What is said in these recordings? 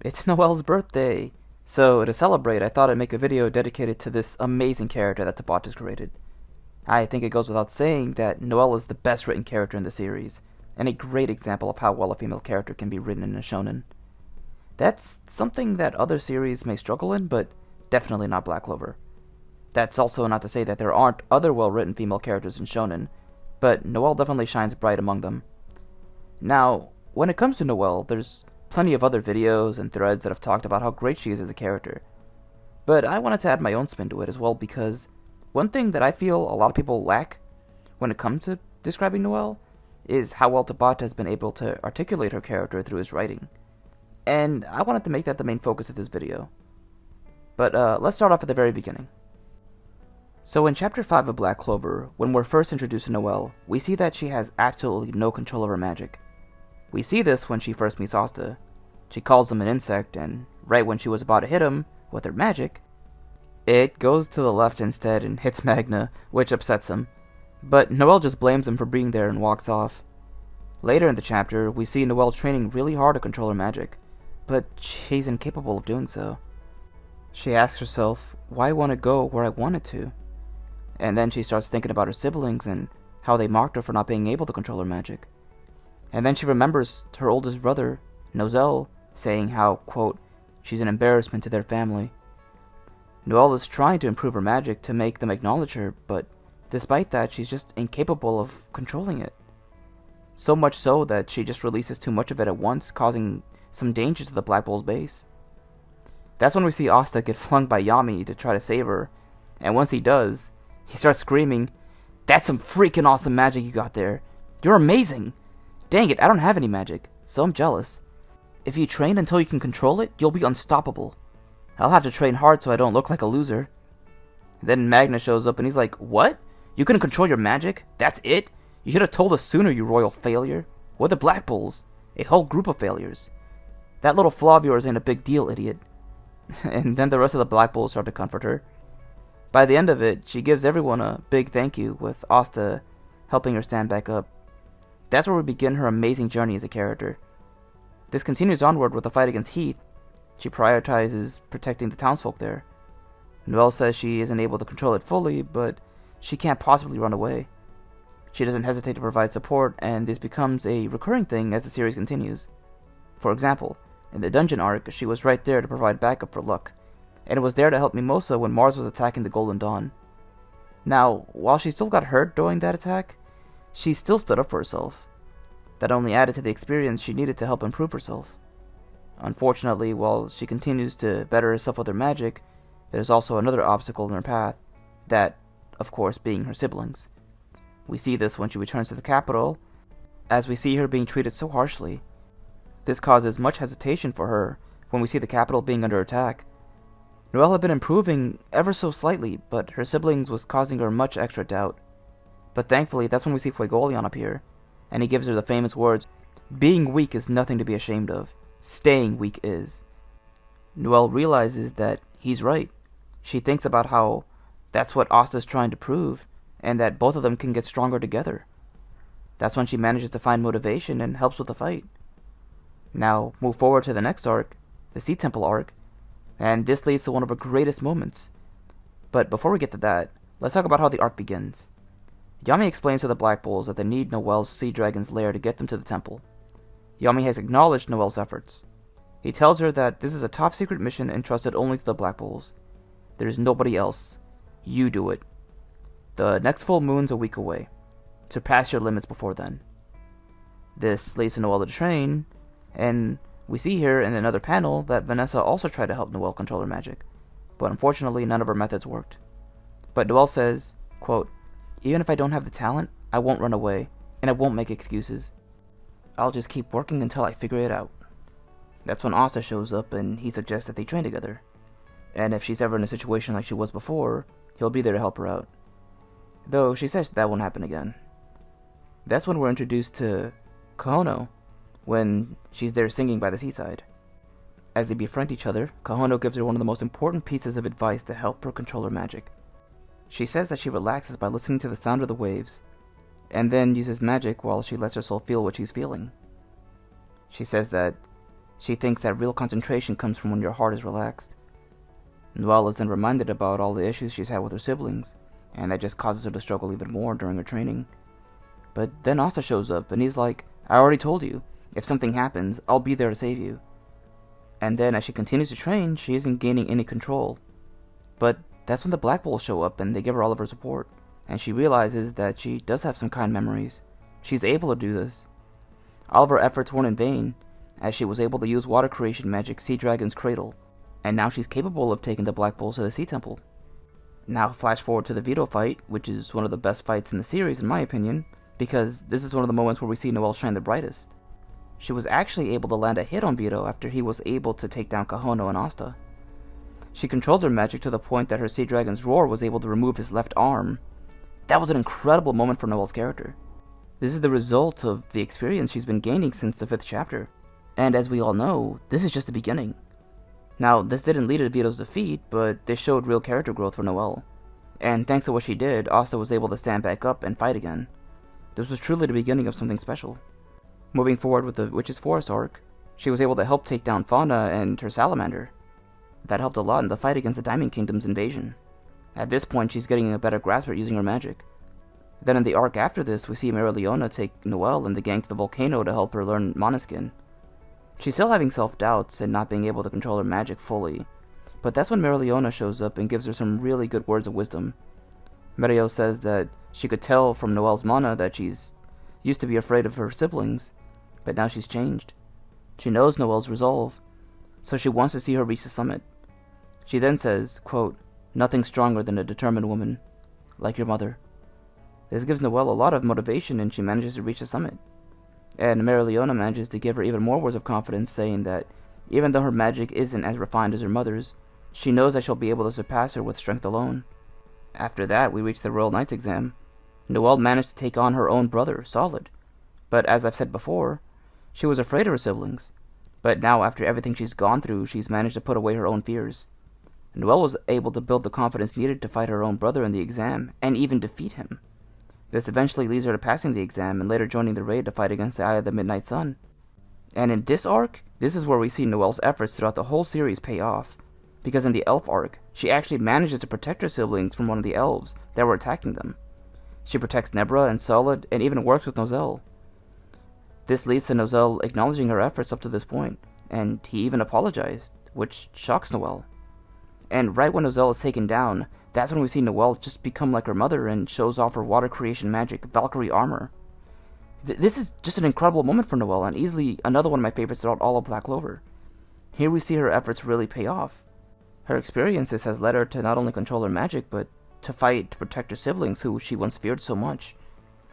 It's Noelle's birthday! So, to celebrate, I thought I'd make a video dedicated to this amazing character that Tabata has created. I think it goes without saying that Noelle is the best written character in the series, and a great example of how well a female character can be written in a shonen. That's something that other series may struggle in, but definitely not Black Clover. That's also not to say that there aren't other well-written female characters in shonen, but Noelle definitely shines bright among them. Now, when it comes to Noelle, there's plenty of other videos and threads that have talked about how great she is as a character. But I wanted to add my own spin to it as well because one thing that I feel a lot of people lack when it comes to describing Noelle is how well Tabata has been able to articulate her character through his writing. And I wanted to make that the main focus of this video. But let's start off at the very beginning. So in Chapter 5 of Black Clover, when we're first introduced to Noelle, we see that she has absolutely no control over magic. We see this when she first meets Asta. She calls him an insect, and right when she was about to hit him with her magic, it goes to the left instead and hits Magna, which upsets him. But Noelle just blames him for being there and walks off. Later in the chapter, we see Noelle training really hard to control her magic, but she's incapable of doing so. She asks herself, why want to go where I wanted to? And then she starts thinking about her siblings and how they mocked her for not being able to control her magic. And then she remembers her oldest brother, Noelle, saying how, quote, she's an embarrassment to their family. Noelle is trying to improve her magic to make them acknowledge her, but despite that, she's just incapable of controlling it. So much so that she just releases too much of it at once, causing some danger to the Black Bull's base. That's when we see Asta get flung by Yami to try to save her, and once he does, he starts screaming, "That's some freaking awesome magic you got there! You're amazing! Dang it, I don't have any magic, so I'm jealous. If you train until you can control it, you'll be unstoppable. I'll have to train hard so I don't look like a loser." Then Magna shows up and he's like, "What? You couldn't control your magic? That's it? You should have told us sooner, you royal failure. We're the Black Bulls. A whole group of failures. That little flaw of yours ain't a big deal, idiot." And then the rest of the Black Bulls start to comfort her. By the end of it, she gives everyone a big thank you, with Asta helping her stand back up. That's where we begin her amazing journey as a character. This continues onward with the fight against Heath. She prioritizes protecting the townsfolk there. Noelle says she isn't able to control it fully, but she can't possibly run away. She doesn't hesitate to provide support, and this becomes a recurring thing as the series continues. For example, in the dungeon arc, she was right there to provide backup for Luck, and was there to help Mimosa when Mars was attacking the Golden Dawn. Now, while she still got hurt during that attack, she still stood up for herself. That only added to the experience she needed to help improve herself. Unfortunately, while she continues to better herself with her magic, there's also another obstacle in her path, that, of course, being her siblings. We see this when she returns to the capital, as we see her being treated so harshly. This causes much hesitation for her when we see the capital being under attack. Noelle had been improving ever so slightly, but her siblings was causing her much extra doubt. But thankfully, that's when we see Fuegoleon appear, and he gives her the famous words, "Being weak is nothing to be ashamed of. Staying weak is." Noelle realizes that he's right. She thinks about how that's what Asta's trying to prove, and that both of them can get stronger together. That's when she manages to find motivation and helps with the fight. Now, move forward to the next arc, the Sea Temple arc, and this leads to one of her greatest moments. But before we get to that, let's talk about how the arc begins. Yami explains to the Black Bulls that they need Noelle's Sea Dragon's lair to get them to the temple. Yami has acknowledged Noelle's efforts. He tells her that this is a top secret mission entrusted only to the Black Bulls. There is nobody else. You do it. The next full moon's a week away. Surpass your limits before then. This leads to Noelle to train, and we see here in another panel that Vanessa also tried to help Noelle control her magic, but unfortunately none of her methods worked. But Noelle says, quote, "Even if I don't have the talent, I won't run away, and I won't make excuses. I'll just keep working until I figure it out." That's when Asta shows up and he suggests that they train together. And if she's ever in a situation like she was before, he'll be there to help her out. Though she says that won't happen again. That's when we're introduced to Kohono, when she's there singing by the seaside. As they befriend each other, Kohono gives her one of the most important pieces of advice to help her control her magic. She says that she relaxes by listening to the sound of the waves, and then uses magic while she lets her soul feel what she's feeling. She says that She thinks that real concentration comes from when your heart is relaxed. Noelle is then reminded about all the issues she's had with her siblings, and that just causes her to struggle even more during her training. But then Asta shows up, and he's like, I already told you, if something happens, I'll be there to save you. And then as she continues to train, she isn't gaining any control. But that's when the Black Bulls show up and they give her all of her support, and she realizes that she does have some kind memories. She's able to do this. All of her efforts weren't in vain, as she was able to use water creation magic Sea Dragon's Cradle, and now she's capable of taking the Black Bulls to the Sea Temple. Now flash forward to the Vito fight, which is one of the best fights in the series in my opinion, because this is one of the moments where we see Noelle shine the brightest. She was actually able to land a hit on Vito after he was able to take down Kahono and Asta. She controlled her magic to the point that her Sea Dragon's Roar was able to remove his left arm. That was an incredible moment for Noelle's character. This is the result of the experience she's been gaining since the 5th chapter, and as we all know, this is just the beginning. Now, this didn't lead to Vito's defeat, but this showed real character growth for Noelle. And thanks to what she did, Asta was able to stand back up and fight again. This was truly the beginning of something special. Moving forward with the Witch's Forest arc, she was able to help take down Fauna and her salamander. That helped a lot in the fight against the Diamond Kingdom's invasion. At this point, she's getting a better grasp at using her magic. Then in the arc after this, we see Mereoleona take Noelle and the gang to the volcano to help her learn Monoskin. She's still having self-doubts and not being able to control her magic fully, but that's when Mereoleona shows up and gives her some really good words of wisdom. Mereo says that she could tell from Noelle's mana that she's used to be afraid of her siblings, but now she's changed. She knows Noelle's resolve, so she wants to see her reach the summit. She then says, quote, "Nothing stronger than a determined woman, like your mother." This gives Noelle a lot of motivation and she manages to reach the summit. And Mereoleona manages to give her even more words of confidence, saying that even though her magic isn't as refined as her mother's, she knows that she'll be able to surpass her with strength alone. After that, we reach the Royal Knight's exam. Noelle managed to take on her own brother, Solid. But as I've said before, she was afraid of her siblings. But now, after everything she's gone through, she's managed to put away her own fears. Noelle was able to build the confidence needed to fight her own brother in the exam, and even defeat him. This eventually leads her to passing the exam and later joining the raid to fight against the Eye of the Midnight Sun. And in this arc, this is where we see Noelle's efforts throughout the whole series pay off. Because in the Elf arc, she actually manages to protect her siblings from one of the elves that were attacking them. She protects Nebra and Solid and even works with Noelle. This leads to Noelle acknowledging her efforts up to this point, and he even apologized, which shocks Noelle. And right when Noelle is taken down, that's when we see Noelle just become like her mother and shows off her water creation magic, Valkyrie armor. This is just an incredible moment for Noelle, and easily another one of my favorites throughout all of Black Clover. Here we see her efforts really pay off. Her experiences has led her to not only control her magic, but to fight to protect her siblings who she once feared so much.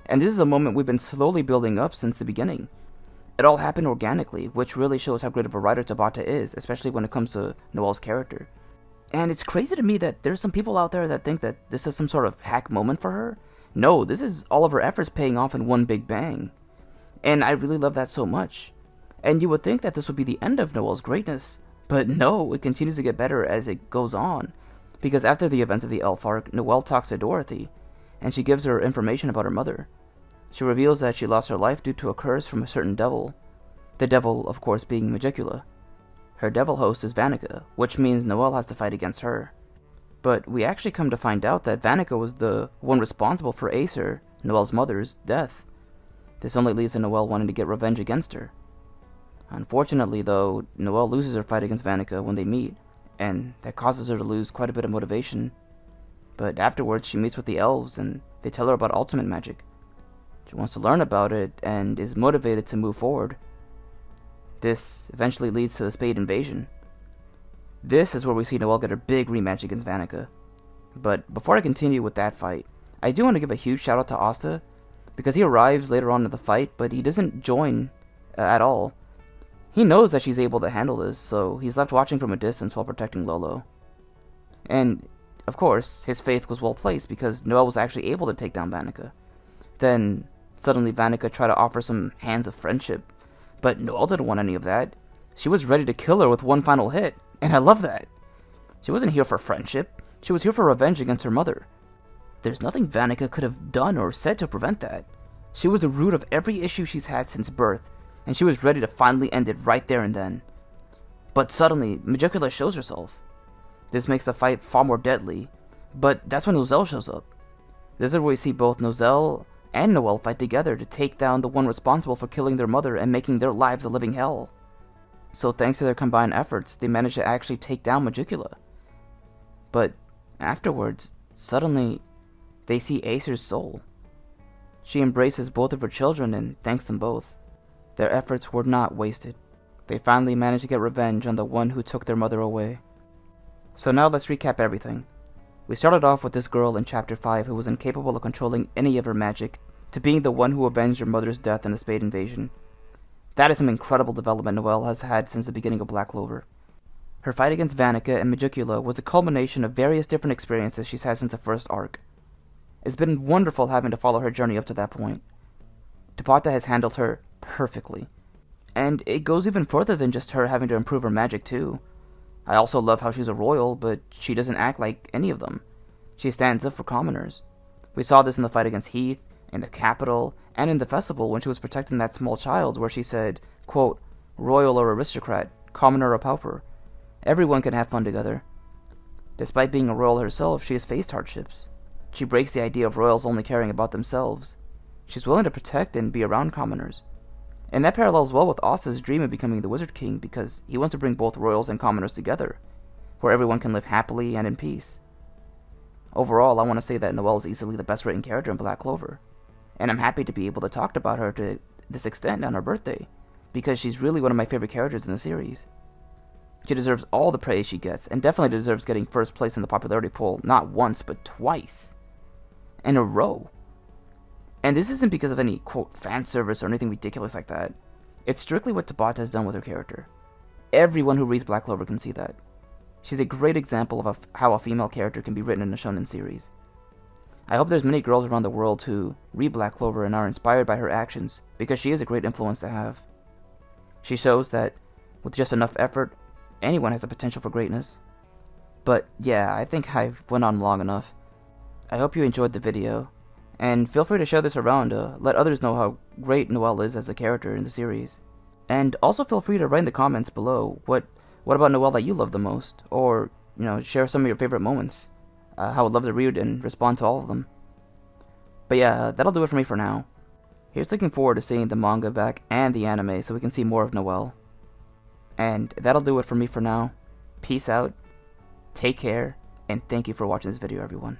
And this is a moment we've been slowly building up since the beginning. It all happened organically, which really shows how great of a writer Tabata is, especially when it comes to Noelle's character. And it's crazy to me that there's some people out there that think that this is some sort of hack moment for her. No, this is all of her efforts paying off in one big bang. And I really love that so much. And you would think that this would be the end of Noelle's greatness, but no, it continues to get better as it goes on. Because after the events of the Elf arc, Noelle talks to Dorothy, and she gives her information about her mother. She reveals that she lost her life due to a curse from a certain devil. The devil, of course, being Magicula. Her devil host is Vanica, which means Noelle has to fight against her. But we actually come to find out that Vanica was the one responsible for Acer, Noelle's mother's, death. This only leads to Noelle wanting to get revenge against her. Unfortunately, though, Noelle loses her fight against Vanica when they meet, and that causes her to lose quite a bit of motivation. But afterwards, she meets with the elves, and they tell her about ultimate magic. She wants to learn about it, and is motivated to move forward. This eventually leads to the Spade Invasion. This is where we see Noelle get her big rematch against Vanica. But before I continue with that fight, I do want to give a huge shout out to Asta, because he arrives later on in the fight, but he doesn't join at all. He knows that she's able to handle this, so he's left watching from a distance while protecting Lolo. And, of course, his faith was well placed because Noelle was actually able to take down Vanica. Then, suddenly Vanica tried to offer some hands of friendship, but Noelle didn't want any of that. She was ready to kill her with one final hit, and I love that. She wasn't here for friendship, she was here for revenge against her mother. There's nothing Vanica could have done or said to prevent that. She was the root of every issue she's had since birth, and she was ready to finally end it right there and then. But suddenly, Magicula shows herself. This makes the fight far more deadly, but that's when Noelle shows up. This is where we see both Noelle and Noelle fight together to take down the one responsible for killing their mother and making their lives a living hell. So thanks to their combined efforts, they manage to actually take down Magicula. But afterwards, suddenly, they see Acer's soul. She embraces both of her children and thanks them both. Their efforts were not wasted. They finally managed to get revenge on the one who took their mother away. So now let's recap everything. We started off with this girl in Chapter 5 who was incapable of controlling any of her magic, to being the one who avenged her mother's death in the Spade Invasion. That is some incredible development Noelle has had since the beginning of Black Clover. Her fight against Vanica and Magicula was a culmination of various different experiences she's had since the first arc. It's been wonderful having to follow her journey up to that point. Tabata has handled her perfectly. And it goes even further than just her having to improve her magic too. I also love how she's a royal, but she doesn't act like any of them. She stands up for commoners. We saw this in the fight against Heath, in the Capitol, and in the festival when she was protecting that small child where she said, quote, "Royal or aristocrat, commoner or pauper, everyone can have fun together." Despite being a royal herself, she has faced hardships. She breaks the idea of royals only caring about themselves. She's willing to protect and be around commoners. And that parallels well with Asa's dream of becoming the Wizard King because he wants to bring both royals and commoners together, where everyone can live happily and in peace. Overall, I want to say that Noelle is easily the best written character in Black Clover, and I'm happy to be able to talk about her to this extent on her birthday, because she's really one of my favorite characters in the series. She deserves all the praise she gets, and definitely deserves getting first place in the popularity poll not once, but twice in a row. And this isn't because of any, quote, fan service or anything ridiculous like that. It's strictly what Tabata has done with her character. Everyone who reads Black Clover can see that. She's a great example of how a female character can be written in a shonen series. I hope there's many girls around the world who read Black Clover and are inspired by her actions, because she is a great influence to have. She shows that, with just enough effort, anyone has the potential for greatness. But yeah, I think I've went on long enough. I hope you enjoyed the video. And feel free to share this around to let others know how great Noelle is as a character in the series. And also feel free to write in the comments below what about Noelle that you love the most, or share some of your favorite moments. I would love to read and respond to all of them. But yeah, that'll do it for me for now. Here's looking forward to seeing the manga back and the anime so we can see more of Noelle. And that'll do it for me for now. Peace out, take care, and thank you for watching this video, everyone.